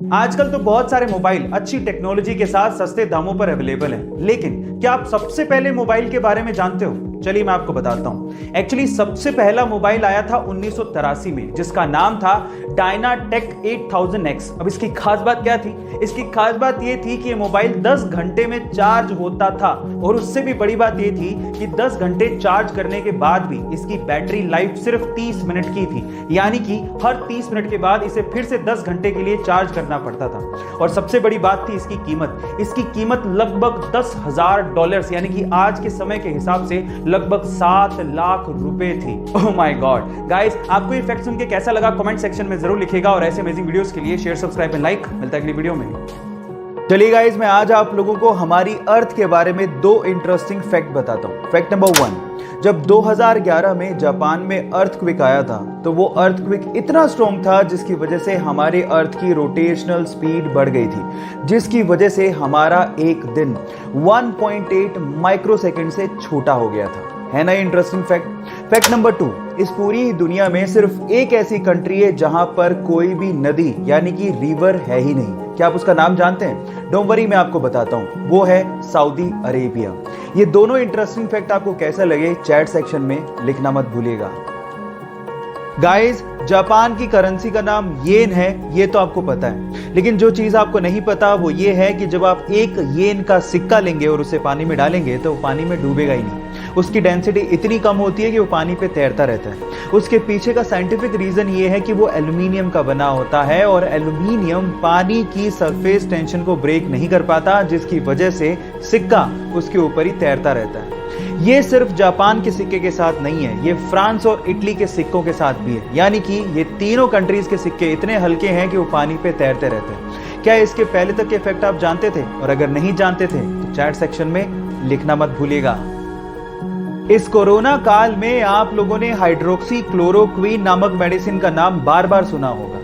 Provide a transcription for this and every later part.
आजकल तो बहुत सारे मोबाइल अच्छी टेक्नोलॉजी के साथ सस्ते दामों पर अवेलेबल हैं, लेकिन क्या आप सबसे पहले मोबाइल के बारे में जानते हो? चलिए मैं आपको बताता हूं। एक्चुअली सबसे पहला मोबाइल आया था 1983 में, जिसका नाम था डायनाटेक 8000X। अब इसकी खास बात क्या थी? इसकी खास बात यह थी कि ये मोबाइल 10 घंटे में चार्ज होता था, और उससे भी बड़ी बात यह थी कि 10 घंटे चार्ज करने के बाद भी इसकी बैटरी लाइफ सिर्फ 30 मिनट की थी, यानी कि हर 30 मिनट के बाद इसे फिर से 10 घंटे के लिए चार्ज करना पड़ता था। और सबसे बड़ी बात थी इसकी कीमत। इसकी कीमत लगभग $10,000 यानी कि आज के समय के हिसाब से लगभग 7 लाख रुपए थी। ओह माय गॉड गाइस, आपको ये फैक्ट सुन के कैसा लगा कमेंट सेक्शन में जरूर लिखिएगा, और ऐसे अमेजिंग वीडियोस के लिए शेयर, सब्सक्राइब एंड लाइक। मिलता है अगली वीडियो में। चलिए गाइस, मैं आज आप लोगों को हमारी अर्थ के बारे में 2 इंटरेस्टिंग फैक्ट बताता हूं। फैक्ट नंबर 1, जब 2011 में जापान में अर्थक्वेक आया था, तो वो अर्थक्वेक इतना स्ट्रॉन्ग था जिसकी वजह से हमारे अर्थ की रोटेशनल स्पीड बढ़ गई थी, जिसकी वजह से हमारा एक दिन 1.8 माइक्रोसेकंड से छोटा हो गया था। है ना इंटरेस्टिंग फैक्ट। फैक्ट नंबर 2, इस पूरी दुनिया में सिर्फ एक ऐसी कंट्री है जहां पर कोई भी नदी यानी कि रिवर है ही नहीं। क्या आप उसका नाम जानते हैं? डोंट वरी, मैं आपको बताता हूं। वो है सऊदी अरेबिया। ये दोनों इंटरेस्टिंग फैक्ट आपको कैसा लगे चैट सेक्शन में लिखना मत भूलिएगा। गाइस, जापान की करेंसी का नाम येन है, ये तो आपको पता है, लेकिन जो चीज आपको नहीं पता वो ये है कि जब आप एक येन का सिक्का लेंगे और उसे पानी में डालेंगे तो वो पानी में डूबेगा ही नहीं। उसकी डेंसिटी इतनी कम होती है कि वो पानी पे तैरता रहता है। उसके पीछे का साइंटिफिक रीजन ये है कि वो एल्यूमिनियम का बना होता है, और एल्यूमिनियम पानी की सरफेस टेंशन को ब्रेक नहीं कर पाता, जिसकी वजह से सिक्का उसके ऊपर ही तैरता रहता है। ये सिर्फ जापान के सिक्के के साथ नहीं है, ये फ्रांस और इटली के सिक्कों के साथ भी है। यानी कि ये तीनों कंट्रीज के सिक्के इतने हल्के हैं कि वो पानी पे तैरते रहते हैं। क्या इसके पहले तक के फैक्ट आप जानते थे? और अगर नहीं जानते थे तो चैट सेक्शन में लिखना मत भूलिएगा। इस कोरोना काल में आप लोगों ने हाइड्रोक्सी क्लोरोक्वीन नामक मेडिसिन का नाम बार बार सुना होगा।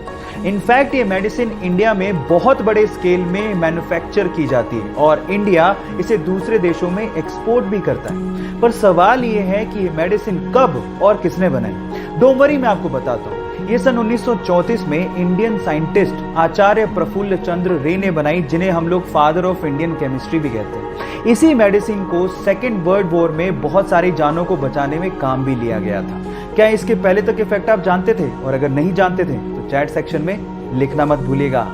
इनफैक्ट ये मेडिसिन इंडिया में बहुत बड़े स्केल में मैन्युफैक्चर की जाती है, और इंडिया इसे दूसरे देशों में एक्सपोर्ट भी करता है। पर सवाल ये है कि ये मेडिसिन कब और किसने बनाई? डोंट वरी, मैं आपको बताता हूँ। ये सन 1934 में इंडियन साइंटिस्ट आचार्य प्रफुल्ल चंद्र रे ने बनाई, जिन्हें हम लोग फादर ऑफ इंडियन केमिस्ट्री भी कहते हैं। इसी मेडिसिन को सेकेंड वर्ल्ड वॉर में बहुत सारी जानों को बचाने में काम भी लिया गया था। क्या इसके पहले तक के फैक्ट आप जानते थे? और अगर नहीं जानते थे तो चैट सेक्शन में लिखना मत भूलिएगा।